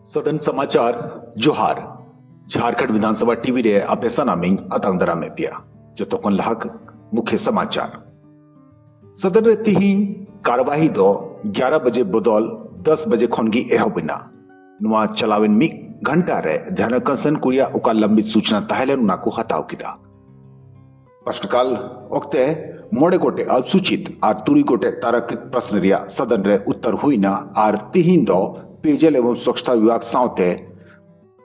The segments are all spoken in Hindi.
सदन समाचार जोहार झारखंड विधानसभा टीवी रे आपे सनामिंग अतंगदरा में पिया जो तोकन लहक मुख्य समाचार सदन रे तिहिं कार्यवाही दो 11 बजे बदौल 10 बजे खनगी एहबिना नुआ चलावेन मिक घंटा रे ध्यानकर्षण कुरिया उका लंबित सूचना ताहेलन उना को हटाव किदा प्रश्नकाल ओक्ते मोड़े गोटे असूचित और तुरी गोटे तारकित प्रश्न रिया सदन रे उत्तर हुईना और तिहिं दो पेयजल एवं स्वच्छता विभाग साउते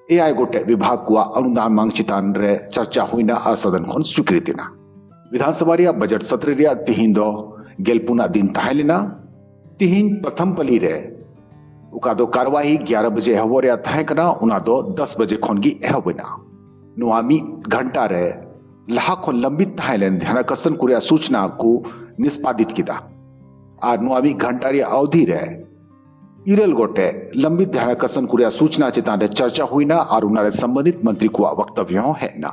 एआई गोटे विभाग को अनुदान मांग चितान रे चर्चा हुईना और सदन खन स्वीकृति ना विधानसभा रिया बजट सत्र रिया तिहिं दो गेलपुना दिन ताहेलिना तिहिं प्रथम पली रे उका दो कार्यवाही 11 बजे एहबो रिया ताहे कना उना दो 10 बजे खनगी एहबना नुआमी घंटा रे लहा खन लंबित ताहेलन ध्यानकर्षण कुरिया सूचना को निष्पादित किदा और नुआमी घंटा रिया अवधि रे इरल गोटे लंबित ध्यानकर्षण कुरिया सूचना चितान रे चर्चा हुई ना और उनारे संबंधित मंत्री को वक्तव्य है ना।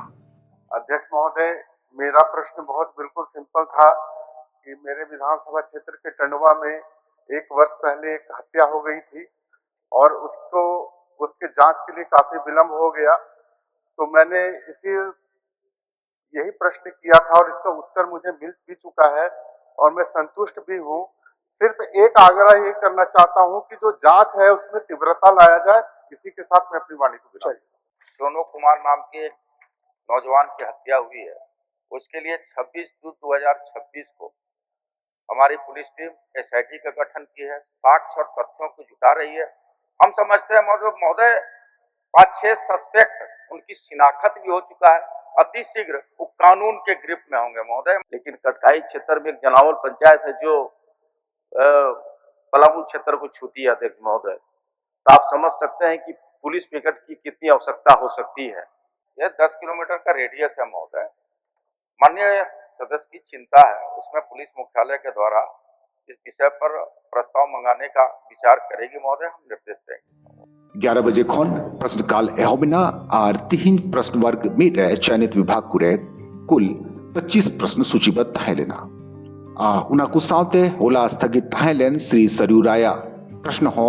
अध्यक्ष महोदय, मेरा प्रश्न बहुत बिल्कुल सिंपल था कि मेरे विधानसभा क्षेत्र के टंडवा में 1 वर्ष पहले एक हत्या हो गई थी और उसके जांच के लिए काफी विलंब हो गया, तो मैंने यही प्रश्न किया था और इसका उत्तर मुझे मिल भी चुका है और मैं संतुष्ट भी हूँ। सिर्फ एक आग्रह ये करना चाहता हूँ कि जो जांच है उसमें तीव्रता लाया जाए। इसी के साथ मैं अपनी वाणी को विराम। सोनू कुमार नाम के नौजवान की हत्या हुई है, उसके लिए 26 जून 2026 को हमारी पुलिस टीम एसआईटी का गठन की है, साक्ष्य और तथ्यों को जुटा रही है। हम समझते हैं महोदय 5-6 सस्पेक्ट उनकी शिनाख्त भी हो चुका है, अति शीघ्र वो कानून के ग्रिप में होंगे महोदय। लेकिन कटकाई क्षेत्र में एक जनावल पंचायत है जो पलामू क्षेत्र को छूती है अध्यक्ष महोदय, तो आप समझ सकते हैं कि पुलिस पिकेट की कितनी आवश्यकता हो सकती है। यह 10 किलोमीटर का रेडियस है महोदय। माननीय सदस्य की चिंता है, उसमें पुलिस मुख्यालय के द्वारा इस विषय पर प्रस्ताव मंगाने का विचार करेगी महोदय, हम निर्देश देंगे। 11 बजे खन प्रश्नकाल एहबिना और तिहिं प्रश्न वर्ग में चयनित विभाग कुरे कुल 25 प्रश्न सूचीबद्ध ताहेलेना उना को साउते होला स्थगित ताहेलेन श्री सरयू राया प्रश्न हो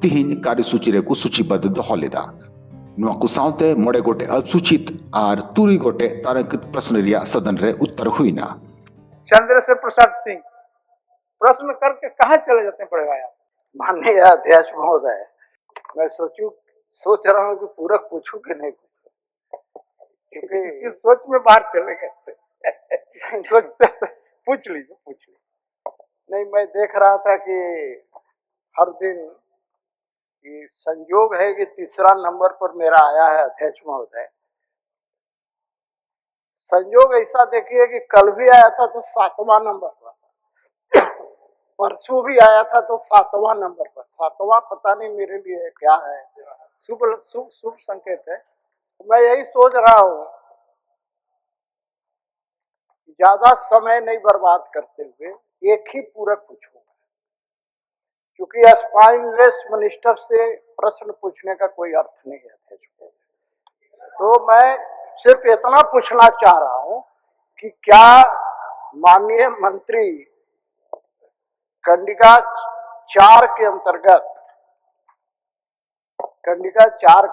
तिहिं कार्यसूची रे को सूचीबद्ध दोहलेदा नुआ को साउते मोड़े गोटे असूचित और तुरी गोटे तारकित प्रश्न रिया सदन रे उत्तर हुईना। चंद्रशेखर प्रसाद सिंह प्रश्न करके कहाँ चले जाते हैं पड़ेगा यार। माननीय अध्यक्ष महोदय, मैं सोच रहा हूँ कि पूरक पूछूं कि नहीं पूछूं, क्योंकि सोच में बाहर चले गए सोचते पूछ लीजिए। नहीं, मैं देख रहा था कि हर दिन कि संयोग है कि तीसरा नंबर पर मेरा आया है अध्यक्ष महोदय। संयोग ऐसा देखिए कि कल भी आया था तो 7वां नंबर पर, परसों भी आया था तो 7वां नंबर पर। 7वां पता नहीं मेरे लिए क्या है, शुभ संकेत है। मैं यही सोच रहा हूँ ज्यादा समय नहीं बर्बाद करते हुए एक ही पूरक पूछूंगा, क्योंकि स्पाइनलेस मिनिस्टर से प्रश्न पूछने का कोई अर्थ नहीं है। तो मैं सिर्फ इतना पूछना चाह रहा हूं कि क्या माननीय मंत्री कंडिका 4 के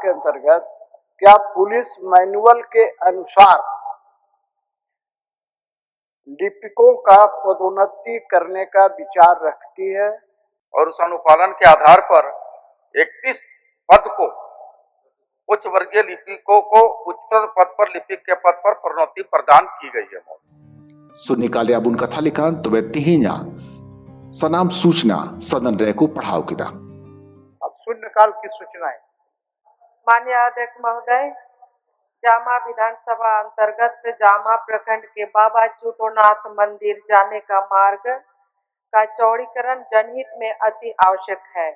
अंतर्गत क्या पुलिस मैनुअल के अनुसार लिपिकों का पदोन्नति करने का विचार रखती है और उस अनुपालन के आधार पर 31 पद को उच्च वर्गीय लिपिकों को उच्चतर पद पर लिपिक के पद पर प्रोन्नति प्रदान की गई है। सुनिकाले अबुन कथा लिखा तो वे तिहिंया सनाम सूचना सदन रे को पढ़ाओ किदा। अब शून्यकाल की सूचनाएं। माननीय अध्यक्ष महोदय, जामा विधानसभा अंतर्गत जामा प्रखंड के बाबा चूटोनाथ मंदिर जाने का मार्ग का चौड़ीकरण जनहित में अति आवश्यक है।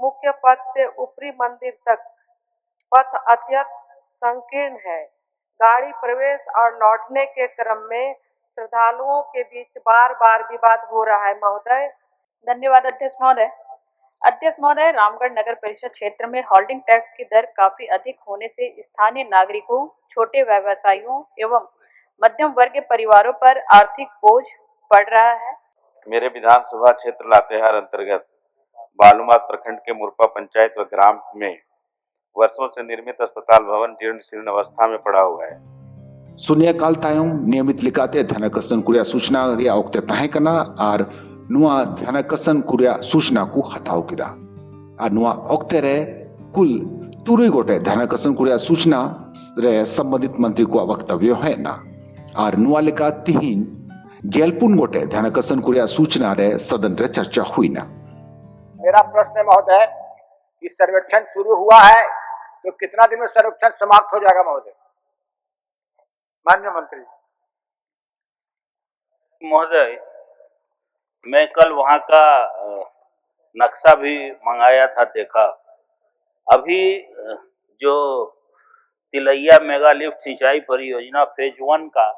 मुख्य पथ से ऊपरी मंदिर तक पथ अत्यंत संकीर्ण है। गाड़ी प्रवेश और लौटने के क्रम में श्रद्धालुओं के बीच बार बार विवाद हो रहा है महोदय। धन्यवाद अध्यक्ष महोदय। अध्यक्ष महोदय, रामगढ़ नगर परिषद क्षेत्र में होल्डिंग टैक्स की दर काफी अधिक होने से स्थानीय नागरिकों, छोटे व्यवसायियों एवं मध्यम वर्गीय परिवारों पर आर्थिक बोझ पड़ रहा है। मेरे विधानसभा क्षेत्र लातेहार अंतर्गत बालूमाथ प्रखंड के मुरपा पंचायत व ग्राम में वर्षों से निर्मित अस्पताल भवन जीर्ण शीर्ण अवस्था में पड़ा हुआ है। शून्यकाल तायम नियमित लिकाते ध्यानकर्षण कुरिया सूचना रिया ओक्ते ताहे कना और नुआ ध्यानकर्षण कुरिया सूचना को हटाओ किदा और नुआ ओक्ते रे कुल तुरी गोटे ध्यानकर्षण कुरिया सूचना रे संबंधित मंत्री को वक्तव्य है ना और नुआ लिका तिहिन गेलपुन गोटे ध्यानकर्षण कुरिया सूचना रे सदन रे चर्चा हुई ना। मेरा प्रश्न है महोदय कि सर्वेक्षण शुरू हुआ है तो कितना दिन में सर्वेक्षण समाप्त हो जाएगा महोदय? माननीय मंत्री। महोदय, मैं कल वहाँ का नक्शा भी मंगाया था, देखा। अभी जो तिलैया मेगा लिफ्ट सिंचाई परियोजना फेज 1 का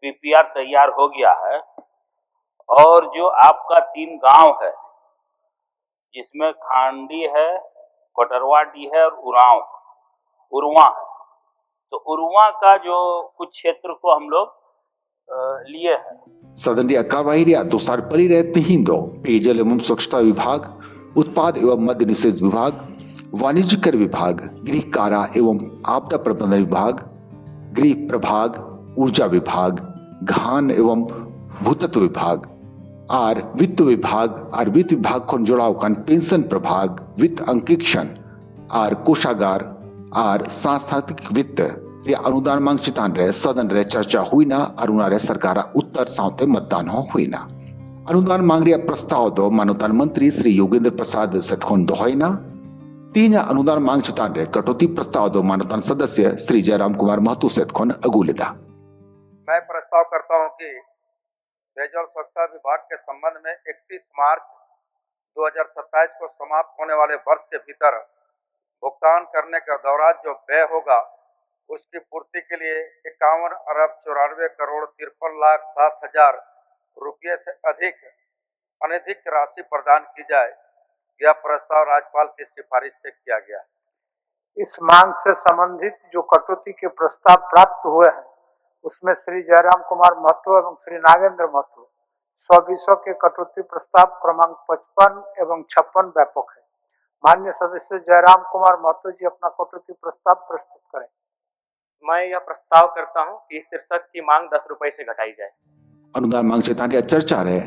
पीपीआर तैयार हो गया है और जो आपका 3 गांव है जिसमें खांडी है, कोटरवाडी है और उरवा है, तो उरवा का जो कुछ क्षेत्र को हम लोग लिए हैं। सदन की कार्यवाही रिया दोसार परी रहते ही दो पेयजल एवं स्वच्छता विभाग, उत्पाद एवं मद्य निषेध विभाग, वाणिज्य कर विभाग, गृह कारा एवं आपदा प्रबंधन विभाग, गृह प्रभाग, ऊर्जा विभाग, घान एवं भूतत्व विभाग और वित्त विभाग को जुड़ाव कान पेंशन प्रभाग, वित्त अंकेक्षण और कोषागार और सांस्थानिक वित्त या अनुदान मांग चितान रे सदन रे चर्चा हुई ना और उनारे सरकार उत्तर साउते मतदान हुई ना। अनुदान मांग रिया प्रस्ताव दो मानवतान मंत्री श्री योगेंद्र प्रसाद सेतखोन दोहई ना। 3 अनुदान मांग चितान रे कटौती प्रस्ताव दो मानवतान सदस्य श्री जयराम कुमार महतो सेतखोन अगुलेदा। मैं प्रस्ताव करता हूं कि पेयजल स्वच्छता विभाग के संबंध में 31 मार्च 2027 को समाप्त होने वाले वर्ष के भीतर भुगतान करने का दौरान जो व्यय होगा उसकी पूर्ति के लिए 51 अरब 94 करोड़ 53 लाख 7 हजार रुपये से अनधिक राशि प्रदान की जाए। यह प्रस्ताव राज्यपाल की सिफारिश से किया गया है। इस मांग से संबंधित जो कटौती के प्रस्ताव प्राप्त हुए हैं उसमें श्री जयराम कुमार महतो एवं श्री नागेंद्र महतो स्व के कटौती प्रस्ताव क्रमांक 55 एवं 56 व्यापक है। माननीय सदस्य जयराम कुमार महतो जी अपना कटौती प्रस्ताव प्रस्तुत करें। मैं यह प्रस्ताव करता हूं कि इस शीर्षक की मांग 10 रुपए से घटाई जाए। अनुदान मांग चेतानिया चर्चा रहे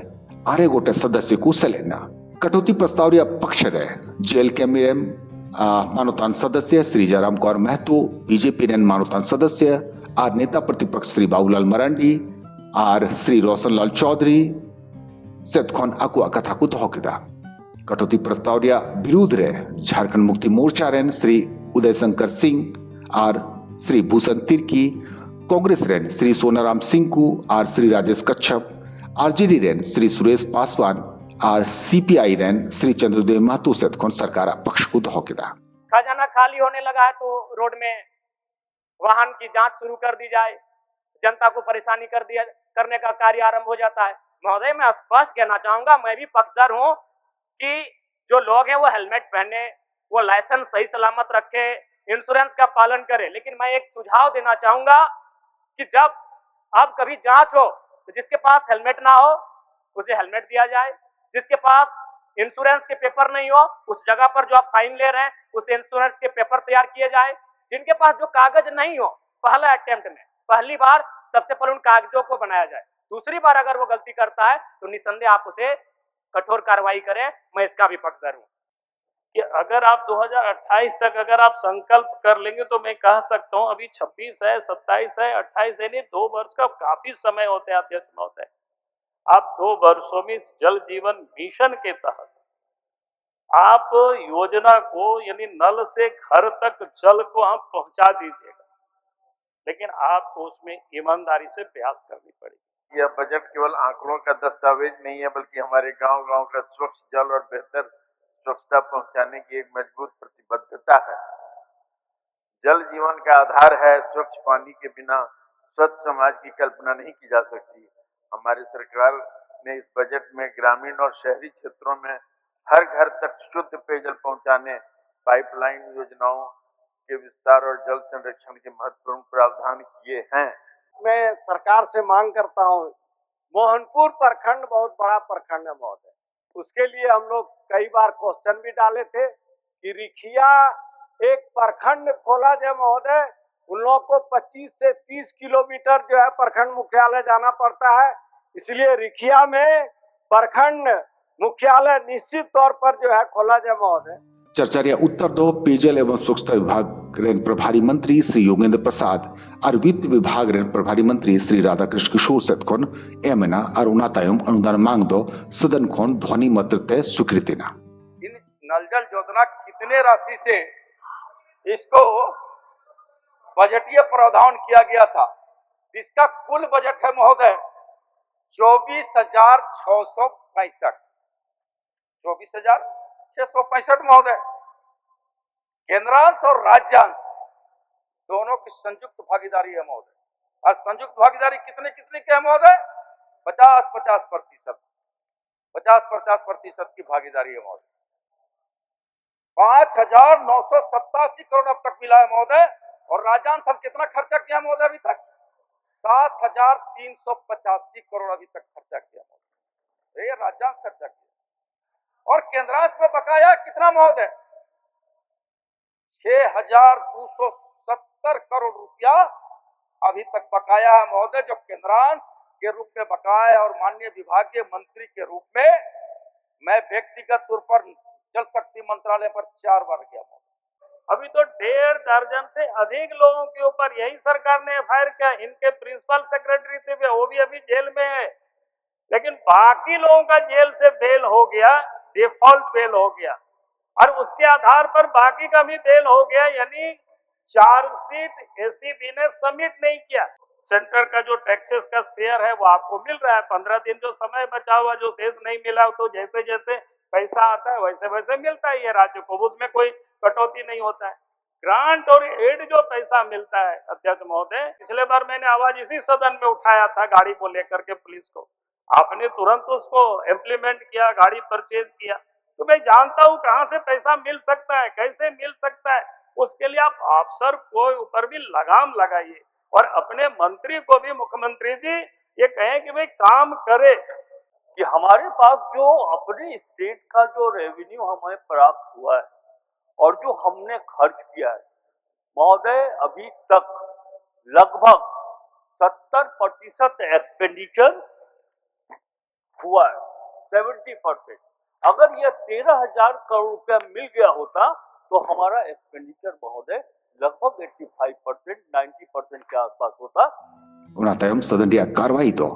आरे गोटे सदस्य को सलेना कटौती प्रस्ताव या पक्ष रहे जेल के मानवतान सदस्य श्री जयराम कुमार महतो, बीजेपी मानवतान सदस्य और नेता प्रतिपक्ष श्री बाबूलाल मरांडी और श्री रोशनलाल चौधरी सेतखोन अकुआ कथा को धोकेदा। कटौती प्रस्ताव या विरोध रहे झारखंड मुक्ति मोर्चा रेन श्री उदय शंकर सिंह और श्री भूषण तिर्की, कांग्रेस रेन श्री सोनाराम सिंह को और श्री राजेश कच्छप, आरजेडी रेन श्री सुरेश पासवान और सीपीआई रेन श्री चंद्रदेव महतो सेतखोन सरकार पक्ष को धोकेदा। खजाना खाली होने लगा है तो रोड में वाहन की जांच शुरू कर दी जाए, जनता को परेशानी करने का कार्य आरंभ हो जाता है। महोदय, मैं स्पष्ट कहना चाहूंगा, मैं भी पक्षधर हूं कि जो लोग हैं वो हेलमेट पहने, वो लाइसेंस सही सलामत रखे, इंश्योरेंस का पालन करें। लेकिन मैं एक सुझाव देना चाहूंगा कि जब अब कभी जांच हो तो जिसके पास हेलमेट ना हो उसे हेलमेट दिया जाए, जिसके पास इंश्योरेंस के पेपर नहीं हो उस जगह पर जो आप फाइन ले रहे हैं उस इंश्योरेंस के पेपर तैयार किए जाए। जिनके पास जो कागज नहीं हो पहला अटेम्प्ट में पहली बार सबसे पहले उन कागजों को बनाया जाए। दूसरी बार अगर वो गलती करता है तो निसंदेह आप उसे कठोर कार्रवाई करें। मैं इसका भी पक्षधर हूं कि अगर आप 2028 तक अगर आप संकल्प कर लेंगे तो मैं कह सकता हूं, अभी 26 है, 27 है, 28 है, नहीं 2 वर्ष का काफी समय होते हैं अध्यक्ष महोदय। आप 2 वर्षों में जल जीवन मिशन के तहत आप योजना को यानी नल से घर तक जल को हम पहुंचा दीजिएगा, लेकिन आपको उसमें ईमानदारी से प्रयास करनी पड़ेगी। यह बजट केवल आंकड़ों का दस्तावेज नहीं है बल्कि हमारे गांव-गांव का स्वच्छ जल और बेहतर स्वच्छता पहुंचाने की एक मजबूत प्रतिबद्धता है। जल जीवन का आधार है। स्वच्छ पानी के बिना स्वच्छ समाज की कल्पना नहीं की जा सकती। हमारी सरकार ने इस बजट में ग्रामीण और शहरी क्षेत्रों में हर घर तक शुद्ध पेयजल पहुंचाने, पाइपलाइन योजनाओं के विस्तार और जल संरक्षण के महत्वपूर्ण प्रावधान किए हैं। मैं सरकार से मांग करता हूं, मोहनपुर प्रखंड बहुत बड़ा प्रखंड है महोदय, उसके लिए हम लोग कई बार क्वेश्चन भी डाले थे कि रिखिया एक प्रखंड खोला जाए महोदय। उन लोगों को 25 से 30 किलोमीटर जो है प्रखंड मुख्यालय जाना पड़ता है, इसलिए रिखिया में प्रखंड मुख्यालय निश्चित तौर पर जो है खोला जाए महोदय। चर्चा उत्तर दो पेयजल एवं स्वच्छता विभाग ऋण प्रभारी मंत्री श्री योगेंद्र प्रसाद और वित्त विभाग ऋण प्रभारी मंत्री श्री राधाकृष्ण किशोर सतकोन एमना और उनातायम अनुदान मांग दो सदन खोन ध्वनि मत तय स्वीकृति ना। इन नल जल योजना कितने राशि से इसको बजटीय प्रावधान किया गया था, इसका कुल बजट है महोदय 24,665 महोदय। केंद्रांश और राज्यांश दोनों की संयुक्त भागीदारी है महोदय। और संयुक्त भागीदारी कितने कितने के है महोदय? 50-50% की भागीदारी है महोदय। 5,987 करोड़ अब तक मिला है महोदय। और राज्यांश हम कितना खर्चा किया महोदय अभी तक? 7,385 करोड़ अभी तक खर्चा किया महोदय। ये राज्यांश खर्चा किया। और केंद्रांश में बकाया कितना महोदय? 6,270 करोड़ रुपया अभी तक बकाया है महोदय, जो केंद्रांश के रूप में बकाया है। और माननीय विभागीय मंत्री के रूप में मैं व्यक्तिगत तौर पर जल शक्ति मंत्रालय पर 4 बार गया महोदय। अभी तो 1.5 दर्जन से अधिक लोगों के ऊपर यही सरकार ने एफआईआर किया। इनके प्रिंसिपल सेक्रेटरी थे, वो भी अभी जेल में है। लेकिन बाकी लोगों का जेल से बेल हो गया, डिफॉल्ट बेल हो गया, और उसके आधार पर बाकी का भी बेल हो गया। यानी चार्जशीट एसीबी ने सबमिट नहीं किया। सेंटर का जो टैक्सेस का शेयर है वो आपको मिल रहा है। 15 दिन जो समय बचा हुआ, जो शेष नहीं मिला, तो जैसे जैसे पैसा आता है वैसे वैसे मिलता है ये राज्य को, उसमें कोई कटौती नहीं होता है। ग्रांट और एड जो पैसा मिलता है अध्यक्ष महोदय, पिछले बार मैंने आवाज इसी सदन में उठाया था गाड़ी को लेकर के पुलिस को, आपने तुरंत उसको इम्प्लीमेंट किया, गाड़ी परचेज किया। तो मैं जानता हूं कहां से पैसा मिल सकता है, कैसे मिल सकता है। उसके लिए आप अफसर को ऊपर भी लगाम लगाइए और अपने मंत्री को भी, मुख्यमंत्री जी, ये कहें कि भाई काम करे कि हमारे पास जो अपने स्टेट का जो रेवेन्यू हमें प्राप्त हुआ है और जो हमने खर्च किया है महोदय, अभी तक लगभग 70% एक्सपेंडिचर हुआ है, 70%। अगर यह 13,000 करोड़ रुपया मिल गया होता तो हमारा एक्सपेंडिचर महोदय लगभग 85%, 90% के आसपास होता। उनातायम सदन रिया कार्यवाही तो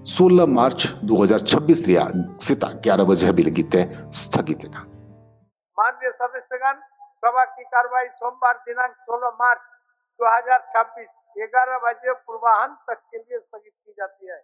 16 मार्च 2026 रिया सिता 11 बजे बिलगिते स्थगित है। माननीय सदस्यगण, सभा की कार्यवाही सोमवार दिनांक 16 मार्च 2026 11 बजे पूर्वाह्न तक के लिए स्थगित की जाती है।